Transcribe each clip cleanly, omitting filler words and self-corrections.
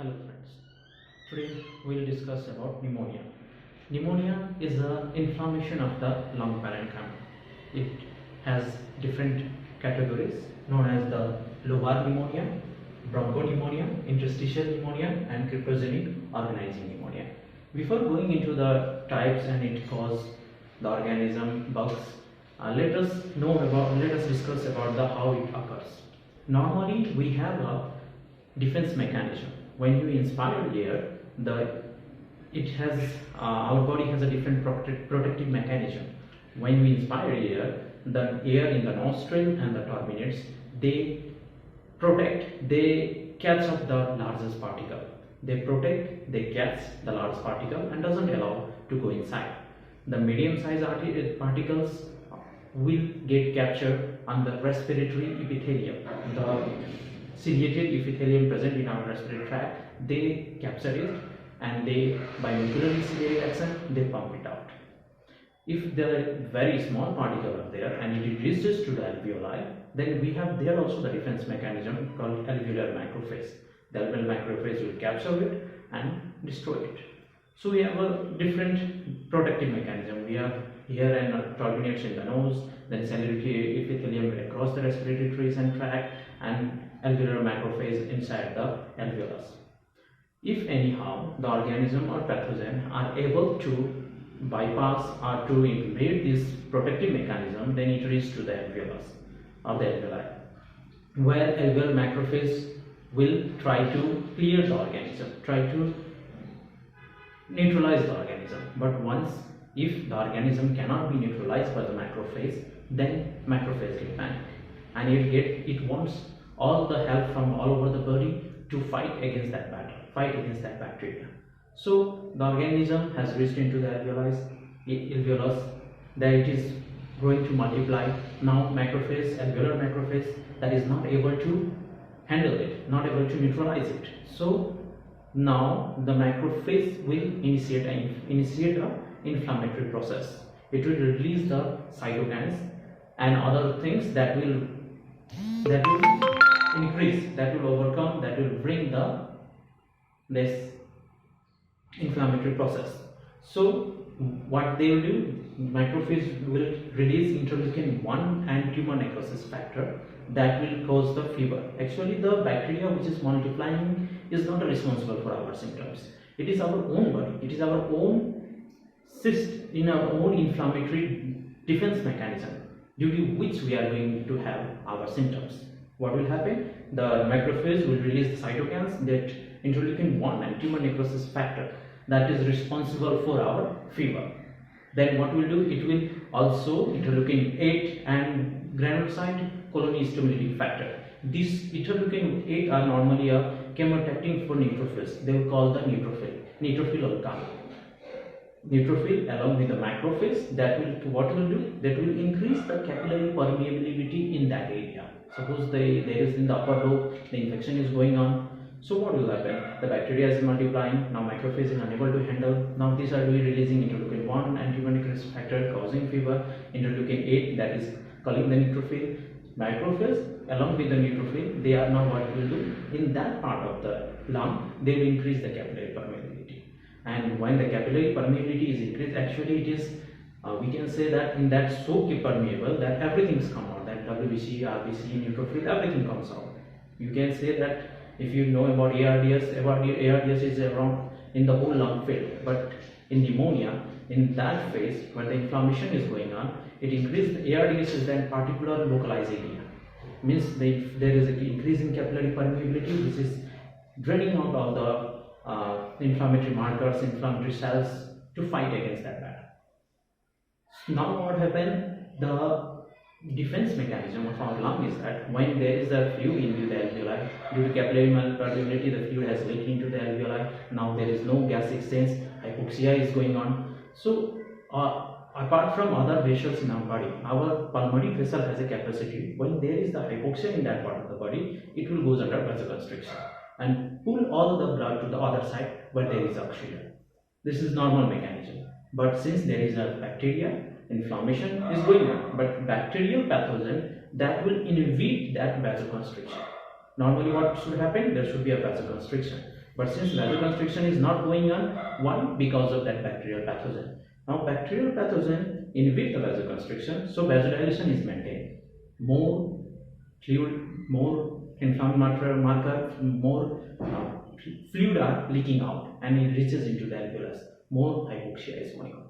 Hello friends, today we will discuss about pneumonia. Pneumonia is an inflammation of the lung parenchyma. It has different categories known as the lobar pneumonia, bronchopneumonia, interstitial pneumonia and cryptogenic organizing pneumonia. Before going into the types and its cause, the organism, bugs, let us discuss about how it occurs. Normally we have a defense mechanism. When you inspire air, our body has a different protective mechanism. When we inspire air, the air in the nostril and the turbinates, they catch up the largest particle. They catch the large particle and doesn't allow to go inside. The medium-sized particles will get captured on the respiratory epithelium. The ciliated epithelium present in our respiratory tract, they capture it and by nuclear ciliary action, they pump it out. If the very small particle are there and it reaches to the alveoli, then we have there also the defense mechanism called alveolar macrophage. The alveolar macrophage will capture it and destroy it. So we have a different protective mechanism. We have here and turbinates in the nose, then ciliary epithelium across the respiratory trees and tract, and alveolar macrophage inside the alveolus. If anyhow the organism or pathogen are able to bypass or to invade this protective mechanism, then it reaches to the alveolus or the alveoli, where alveolar macrophage will try to clear the organism, try to neutralize the organism. But if the organism cannot be neutralized by the macrophage, then macrophage will panic and it wants all the help from all over the body to fight against that bacteria. So the organism has reached into the alveolus, that it is going to multiply. Now alveolar macrophage, that is not able to handle it, not able to neutralize it. So now the macrophage will initiate an inflammatory process. It will release the cytokines and other things that will increase, that will overcome, that will bring this inflammatory process. So what they will do, macrophage will release interleukin 1 and tumor necrosis factor that will cause the fever. Actually the bacteria which is multiplying is not responsible for our symptoms. It is our own body, it is our own cyst in our own inflammatory defense mechanism, due to which we are going to have our symptoms. What will happen? The macrophage will release the cytokines, that interleukin 1 and tumor necrosis factor that is responsible for our fever. Then what will do? It will also interleukin 8 and granulocyte colony stimulating factor. These interleukin 8 are normally a chemotactic for neutrophils. They will call the neutrophil will come. Neutrophil along with the macrophage, what will do? That will increase the capillary permeability in that area. Suppose there is in the upper lobe, the infection is going on. So what will happen? The bacteria is multiplying. Now macrophage is unable to handle. Now these are releasing interleukin 1 and tumor necrosis factor causing fever. Interleukin 8, that is calling the neutrophil. Macrophage along with the neutrophil, they are now what will do? In that part of the lung, they will increase the capillary permeability. And when the capillary permeability is increased, actually it is, we can say that in that so permeable that everything is come out, that WBC, RBC, neutrophil, everything comes out. You can say that if you know about ARDS is around in the whole lung field, but in pneumonia, in that phase where the inflammation is going on, it increases. The ARDS is that particular localized area, means there is an increase in capillary permeability, which is draining out all the inflammatory markers, inflammatory cells to fight against that battle. Now what happened? The defense mechanism of our lung is that when there is a fluid into the alveoli, due to capillary permeability, the fluid has leaked into the alveoli. Now there is no gas exchange, hypoxia is going on. So apart from other vessels in our body, our pulmonary vessel has a capacity. When there is the hypoxia in that part of the body, it will goes under vasoconstriction and pull all the blood to the other side where there is oxygen. This is normal mechanism. But since there is a bacteria, inflammation is going on, but bacterial pathogen that will inhibit that vasoconstriction. Normally what should happen? There should be a vasoconstriction. But since vasoconstriction is not going on, why? Because of that bacterial pathogen. Now bacterial pathogen inhibit the vasoconstriction, so vasodilation is maintained. More fluid, more inflammatory marker, more fluid are leaking out and it reaches into the alveolus. More hypoxia is going on.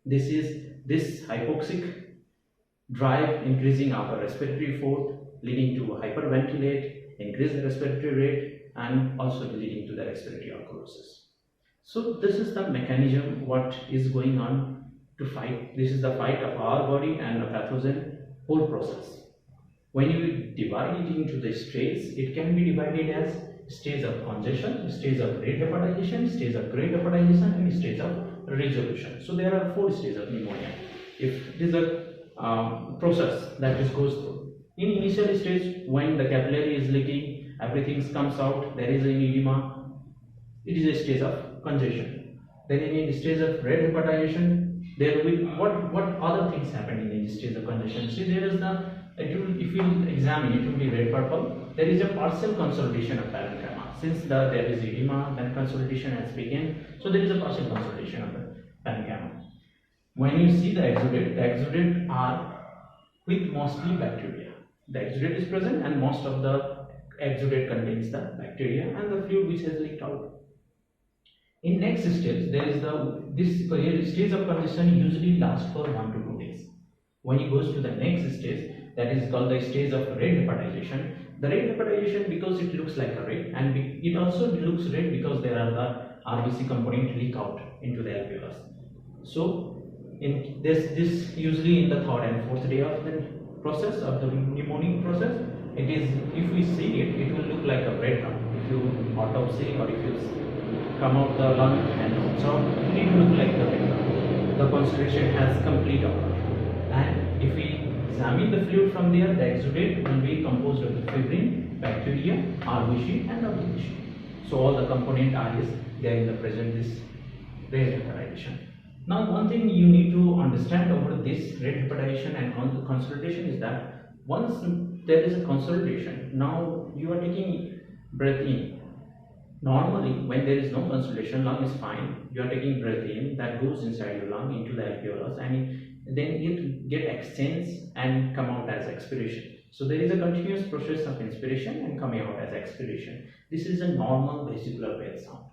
This hypoxic drive increasing our respiratory effort, leading to hyperventilate, increase the respiratory rate, and also leading to the respiratory alkalosis. So this is the mechanism what is going on to fight. This is the fight of our body and the pathogen whole process. When you divide it into the stages, it can be divided as stage of congestion, stage of red hepatization, stage of gray hepatization, and stage of resolution. So there are 4 stages of pneumonia. If it is a process that this goes through. In initial stage, when the capillary is leaking, everything comes out, there is an edema, it is a stage of congestion. Then in the stage of red hepatization, there will what other things happen in the stage of congestion. See, there is the if you examine, it will be red purple. There is a partial consolidation of parenchyma. Since there is edema, then consolidation has begun. So there is a partial consolidation of the parenchyma. When you see the exudate are with mostly bacteria. The exudate is present and most of the exudate contains the bacteria and the fluid which has leaked out. In next stage, there is this stage of congestion usually lasts for 1 to 2 days. When it goes to the next stage, that is called the stage of red hepatization. The red hepatization, because it looks like a red, and it also looks red because there are the RBC component leak out into the alveolus. So in this usually in the 3rd and 4th day of the process of the pneumonic process, it is, if we see it, it will look like a red lung. If you autopsy or if you come out the lung and observe, it will look like the red lung. The consolidation has complete occurred. And if we examine the fluid from there, the exudate will be composed of the fibrin, bacteria, RBC and WBC. So all the component are there in the present this red hepatization. Now one thing you need to understand over this red hepatization and consolidation is that once there is a consolidation, now you are taking breath in. Normally when there is no consolidation, lung is fine, you are taking breath in, that goes inside your lung into the alveolus and then it get extends and come out as expiration. So there is a continuous process of inspiration and coming out as expiration. This is a normal vesicular breath sound.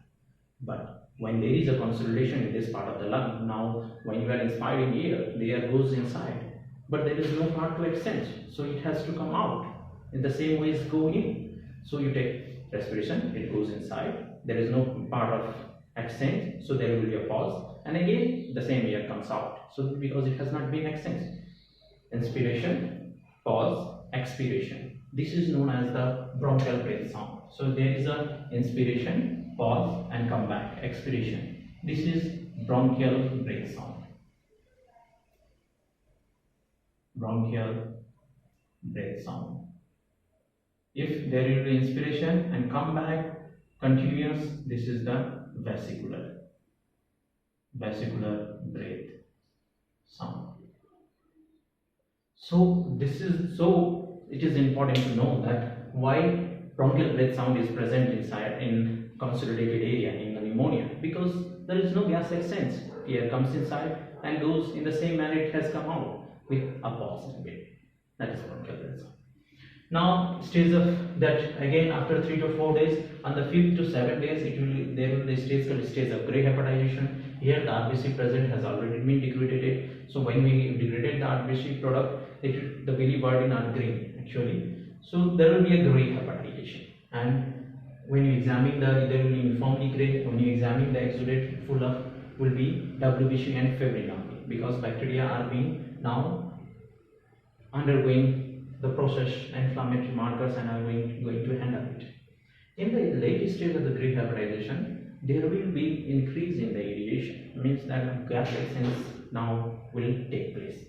But when there is a consolidation in this part of the lung, now when you are inspiring air, the air goes inside, but there is no part to extend, so it has to come out. In the same way as go in. So you take respiration, it goes inside, there is no part of extend, so there will be a pause, and again the same air comes out. So because it has not been extended. Inspiration, pause, expiration. This is known as the bronchial breath sound. So there is a inspiration, pause and come back, expiration. This is bronchial breath sound. Bronchial breath sound. If there will be inspiration and come back, continuous, this is the vesicular breath sound. So it is important to know that why bronchial breath sound is present inside in consolidated area in the pneumonia, because there is no gas exchange. Air comes inside and goes in the same manner it has come out with a pause in between. That is bronchial breath sound. Now stage of that again after 3 to 4 days, on the 5th to 7th days there will be stage called stage of gray hepatization. Here the RBC present has already been degraded. So when we degraded the RBC product, the bilirubin are green actually. So there will be a gray hepatization, and when you examine there will be uniformly gray. When you examine the exudate full of will be WBC and fibrin only, because bacteria are being now undergoing the process, inflammatory markers, and are going to handle it. In the late stage of the gray hepatization, there will be increase in the irrigation, means that gas exchange now will take place,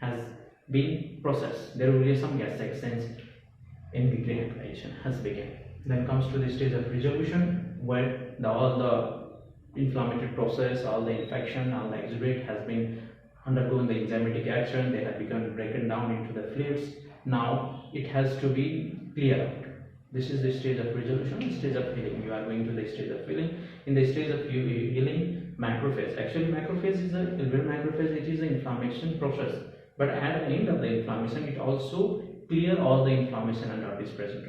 has been processed. There will be some gas exchange in the gray hepatization has begun. Then comes to the stage of resolution, where all the inflammatory process, all the infection, all the exudate has been undergoing the enzymatic action. They have become broken down into the fluids. Now it has to be cleared out. This is the stage of resolution, stage of healing. You are going to the stage of healing. In the stage of healing, macrophage. Actually, macrophage is a alveolar macrophage. It is an inflammation process. But at the end of the inflammation, it also clear all the inflammation and dirt is present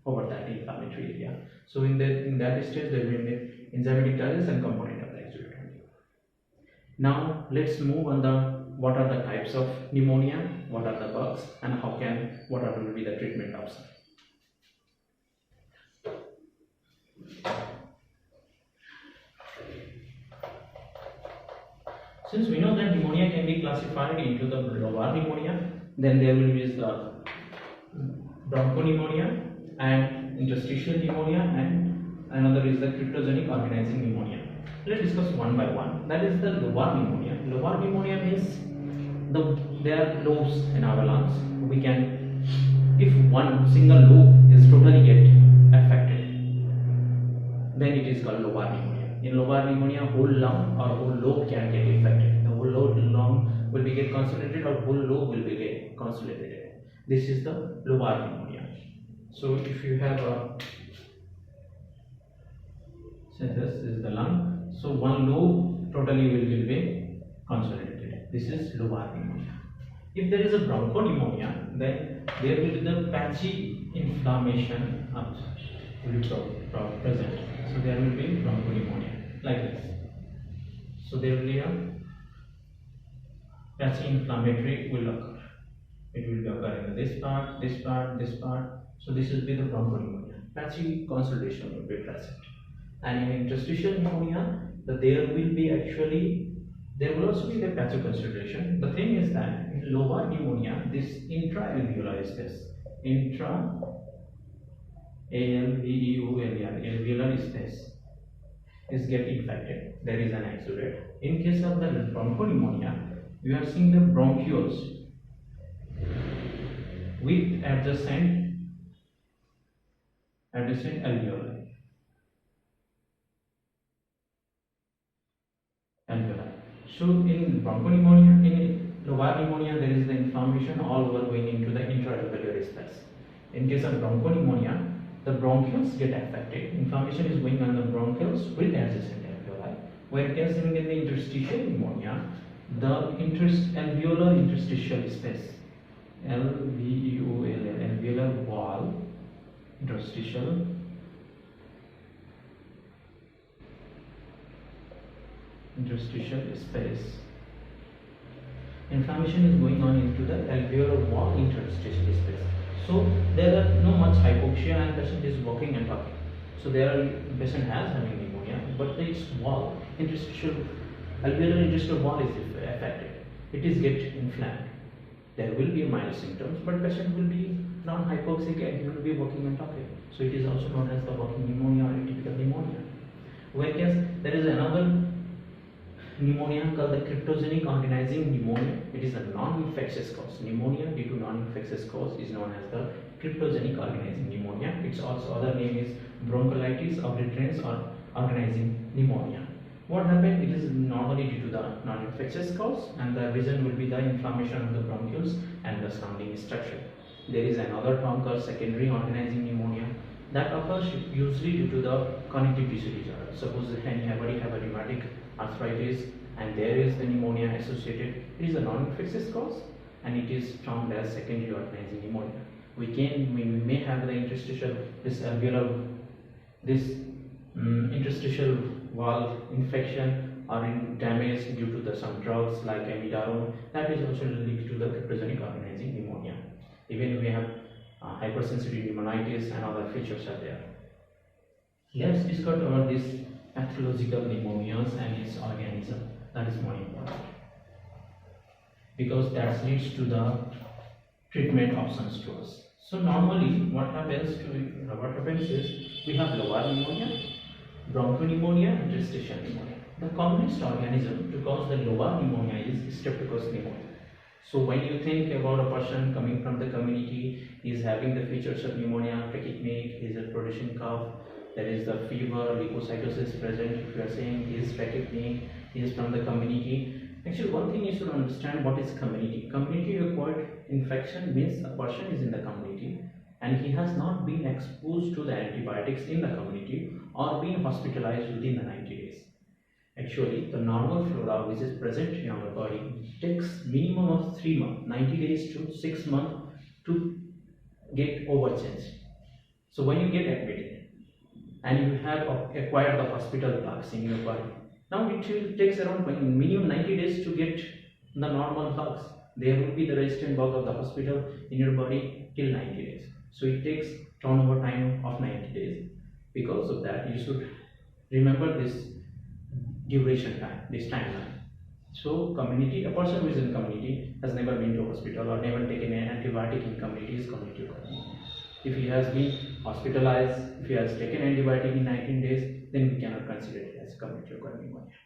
over that inflammatory area. So in that stage, there will be enzymatic dialysis and component of the exudate. Now let's move on the what are the types of pneumonia, what are the bugs, and what will be the treatment option. Since we know that pneumonia can be classified into the lobar pneumonia, then there will be the bronchopneumonia and interstitial pneumonia, and another is the cryptogenic organizing pneumonia. Let's discuss one by one. That is the lobar pneumonia. Lobar pneumonia means there are lobes in our lungs. We can, if one single lobe is totally get affected, then it is called lobar pneumonia. In lobar pneumonia, whole lung or whole lobe can get affected. The whole lung will be get consolidated or whole lobe will be get consolidated. This is the lobar pneumonia. So if you have a, say this is the lung, so one lobe totally will be consolidated. This is lobar pneumonia. If there is a bronchopneumonia, then there will be the patchy inflammation will be present. So there will be bronchopneumonia like this. So there will be a patchy inflammatory will occur. It will be occurring in this part, this part, this part. So this will be the bronchopneumonia. Patchy consolidation will be present. And in interstitial pneumonia, there will also be the patchy consolidation. The thing is that in lobar pneumonia, this intra-alveolar is this. Alveolar is this. Is get infected. There is an exudate. In case of the bronchopneumonia, we are seeing the bronchioles with adjacent alveoli. So in bronchopneumonia, in lobar pneumonia, there is the inflammation all over going into the intra-alveolar space. In case of bronchopneumonia, the bronchioles get affected. Inflammation is going on the bronchioles with adjacent alveoli. Whereas in the interstitial pneumonia, the alveolar interstitial space, alveolar wall, interstitial space. Inflammation is going on into the alveolar wall interstitial space. So there are no much hypoxia and patient is walking and talking. So patient has having pneumonia, but its wall, alveolar interstitial wall is affected. It is get inflamed. There will be mild symptoms, but patient will be non-hypoxic and he will be walking and talking. So it is also known as the walking pneumonia or atypical pneumonia. Whereas there is another pneumonia called the cryptogenic organizing pneumonia. It is a non-infectious cause. Pneumonia due to non-infectious cause is known as the cryptogenic organizing pneumonia. Its also other name is bronchiolitis obliterans or organizing pneumonia. What happened? It is normally due to the non-infectious cause, and the reason will be the inflammation of the bronchioles and the surrounding structure. There is another term called secondary organizing pneumonia that occurs usually due to the connective tissue disorder. Suppose anybody have a rheumatic arthritis and there is the pneumonia associated. It is a non-infectious cause and it is termed as secondary organizing pneumonia. We may have the interstitial interstitial wall infection or damage due to some drugs like amiodarone. That is also linked to the cryptogenic organizing pneumonia. Even we have hypersensitive pneumonitis and other features are there. Let's discuss about this pathological pneumonias and its organism. That is more important because that leads to the treatment options to us. So normally what happens is we have lobar pneumonia, bronchopneumonia, and interstitial pneumonia. The commonest organism to cause the lobar pneumonia is Streptococcus pneumoniae. So when you think about a person coming from the community, he is having the features of pneumonia, tachypneic, he is producing cough, there is the fever, leukocytosis present. If you are saying he is tachypneic, he is from the community. Actually, one thing you should understand what is community. Community acquired infection means a person is in the community and he has not been exposed to the antibiotics in the community or been hospitalized within the 90 days. Actually, the normal flora which is present in our body takes minimum of 3 months, 90 days to 6 months to get overchanged. So when you get admitted and you have acquired the hospital bugs in your body, now it will takes around minimum 90 days to get the normal bugs. There will be the resistant bug of the hospital in your body till 90 days. So it takes turnover time of 90 days. Because of that, you should remember this duration time, this timeline. So community, a person who is in community has never been to hospital or never taken an antibiotic in community is community acquired. If he has been hospitalized, if he has taken antibiotic in 19 days, then we cannot consider it as community acquired pneumonia.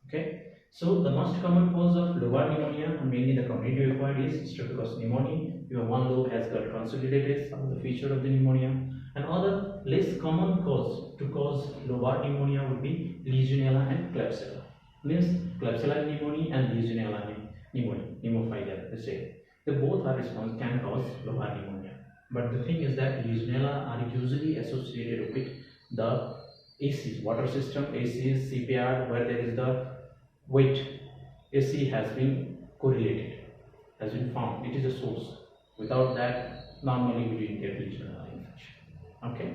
Okay. So the most common cause of lobar pneumonia, and mainly the community acquired, is Streptococcus pneumoniae. Your one lobe has got consolidated, some of the feature of the pneumonia. And other less common cause to cause lobar pneumonia would be Legionella and Klebsiella. Means Klebsiella pneumoniae and Legionella pneumonia, pneumophilia, the same. They both are can cause lobar pneumonia. But the thing is that Legionella are usually associated with the ACs, water system, ACs, CPR, where there is the weight. AC has been correlated, has been found. It is a source. Without that, normally we didn't get Legionella infection. Okay.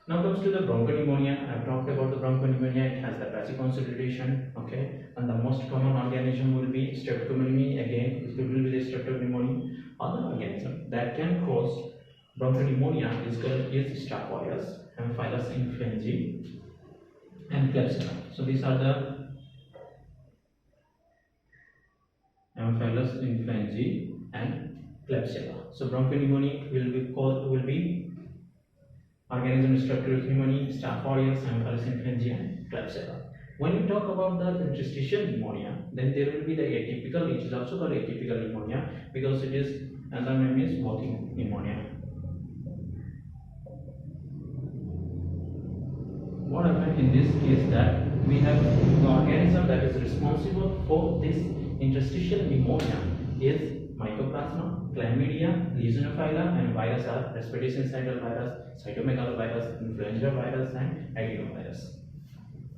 Now comes to the bronchopneumonia. I've talked about the bronchopneumonia. It has the passive consolidation. Okay, and the most common organism will be Streptococcus. Again, it will be the Streptococcus. Other organism that can cause bronchopneumonia is Staph aureus, Haemophilus influenzae, and Klebsiella. So these are the Haemophilus influenzae and Klebsiella. So bronchopneumonia will be organism Streptococcus pneumoniae, Staph aureus, Haemophilus influenzae, and Klebsiella. When we talk about the interstitial pneumonia, then there will be the atypical. It is also called atypical pneumonia because it is another name is walking pneumonia. What happens in this case that we have the organism that is responsible for this interstitial pneumonia is Mycoplasma, Chlamydia, Legionella, and virus are respiratory syncytial virus, cytomegalovirus, influenza virus, and adenovirus.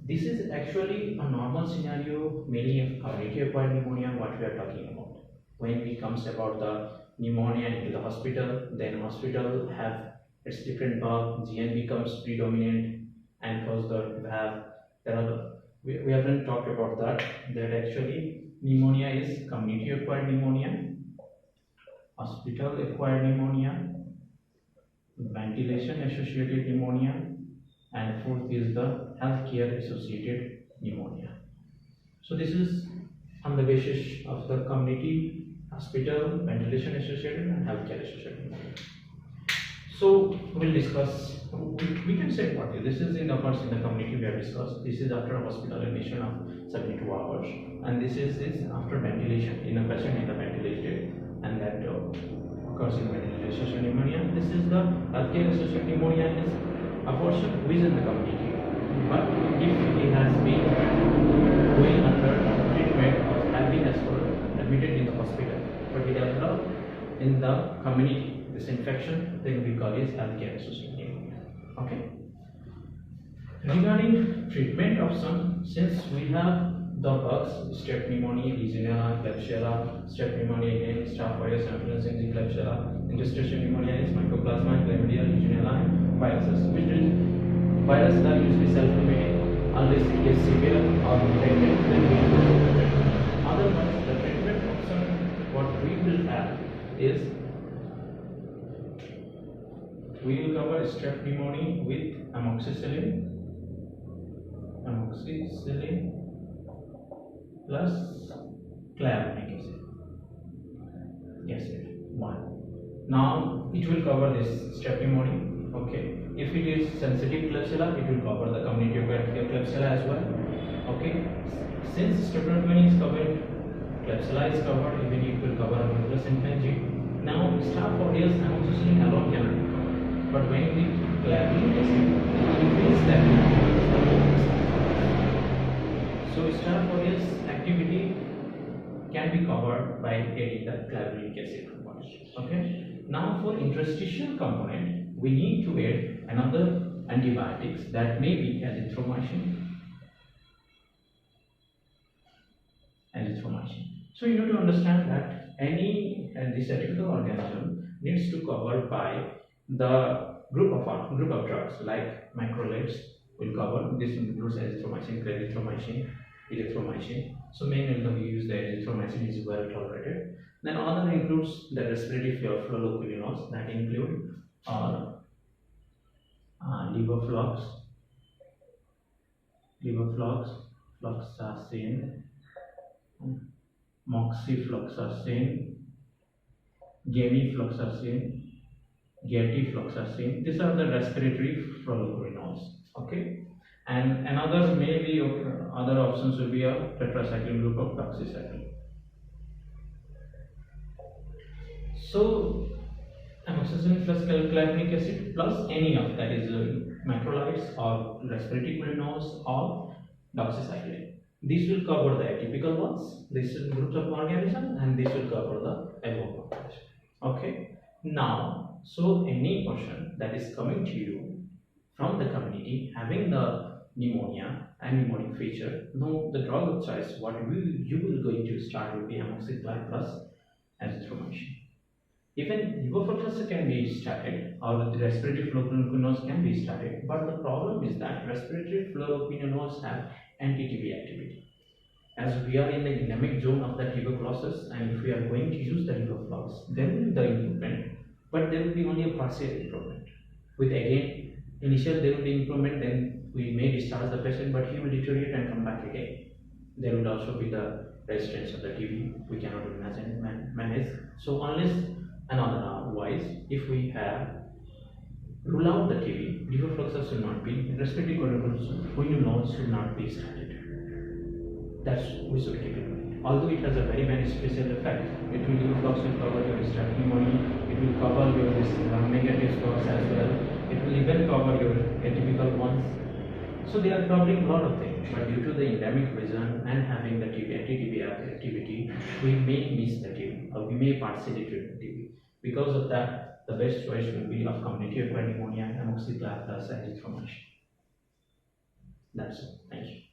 This is actually a normal scenario, mainly of community acquired pneumonia, what we are talking about. When it comes about the pneumonia into the hospital, then hospital have its different bug, GN becomes predominant and cause the we haven't talked about that actually pneumonia is community acquired pneumonia, hospital acquired pneumonia, ventilation associated pneumonia, and fourth is the healthcare associated pneumonia. So this is on the basis of the community, hospital, ventilation associated, and healthcare associated pneumonia. So we'll discuss. We can say what this is in the first in the community we have discussed. This is after a hospital admission of 72 hours, and this is after ventilation in a patient in the ventilated, and that occurs in ventilation associated pneumonia. This is the healthcare associated pneumonia is a person who is in the community, but if he has been going under treatment or have been admitted in the hospital, but he developed in the community this infection, then we call it healthcare associated pneumonia. Okay. Regarding treatment option, since we have the bugs, strep pneumonia, Legionella, Klebsiella, strep pneumonia again, Staph aureus, Haemophilus influenzae, Klebsiella, interstitial pneumonia is Mycoplasma, Chlamydia, Legionella, and viruses. Which is viruses are usually self-limiting unless it gets severe or infected, then we will do treatment. Otherwise, the treatment option what we will have is we will cover strep pneumonia with amoxicillin plus clavulanic acid. Yes, one. Now it will cover this strep pneumonia. Okay. If it is sensitive Klebsiella, it will cover the community acquired Klebsiella as well. Okay. Since strep pneumonia is covered, Klebsiella is covered, even it will cover Haemophilus influenzae. Now Staph aureus amoxicillin alone cannot be covered. But when we clavulanic acid, increase that. So Staph aureus activity can be covered by adding the clavulanic acid. Okay. now for interstitial component, we need to add another antibiotics that may be azithromycin. So you need to understand that any this atypical organism needs to cover by the group of drugs like macrolides will cover. This includes azithromycin, clarithromycin, erythromycin. So mainly we use the azithromycin is well tolerated. Then other includes the respiratory fluoroquinolones that include levoflox, fluoxacin, moxifloxacin, gemifloxacin, gatifloxacin. These are the respiratory fluoroquinolones. Okay, and another maybe other options will be a tetracycline group of doxycycline. So amoxicillin plus glycolic acid plus any of that is macrolides or respiratory quinones or doxycycline. These will cover the atypical ones, this is groups of organisms, and this will cover the above population. Okay. Now, so any person that is coming to you from the community having the pneumonia and pneumonic feature, now the drug of choice what you will going to start will be amoxicillin plus azithromycin. Even levofloxacin can be started, or the respiratory fluoroquinolones can be started, but the problem is that respiratory fluoroquinolones have anti-TB activity. As we are in the endemic zone of the tuberculosis, and if we are going to use the levoflox, there will be the improvement, but there will be only a partial improvement. With again, initial there will be improvement, then we may discharge the patient, but he will deteriorate and come back again. There will also be the resistance of the TB, we cannot imagine manage. So unless otherwise, if we have rule out the TB, levofloxacin should not be, respiratory quinones should not be started. That's we should keep in mind. Although it has a very beneficial effect, it will levoflox will cover your strep pneumonia, it will cover your negative scores as well, it will even cover your atypical ones. So they are covering a lot of things, but due to the endemic region and having the anti-TB activity, we may miss the TB or we may partially treat the TB. Because of that, the best choice will be of community acquired pneumonia, amoxicillin plus azithromycin. That's it. Thank you.